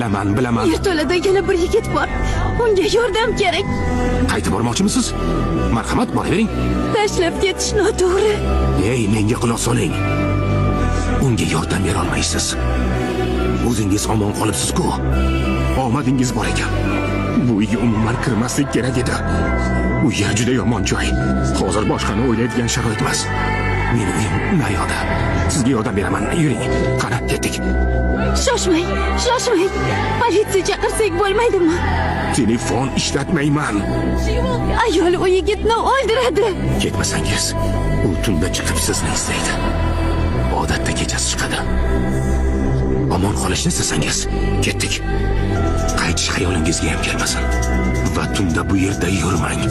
bilaman. Yerto'lada yana bir yigit bor. Unga yordam kerak. Qaytib bormoqchimisiz? Marhamat, boravering. Tashlab ketish noto'g'ri. Ey, menga quloq soling. Unga yordam bera olmaysiz. O'zingiz omon qolibsiz-ku. Omadingiz bor ekan. Bu uyga umuman kirmaslik kerak edi. U yer juda yomon joy. Hozir boshqani o'ylaydigan sharoit emas. Meni uyim naryoqda. Sizga yordam beraman. Yuring. Qani, ketdik. Shoshmang. Politsiya chaqirsak bo'lmaydimi? Telefon ishlatmayman. Ayol u yigitni o'ldiradi. Ketmasangiz, u tunda chiqib sizni izlaydi. Odatda kechasi chiqadi. Omon qolishni istasangiz, ketdik. Qaytish xayolingizga ham kelmasin. Va tunda bu yerda yurmang.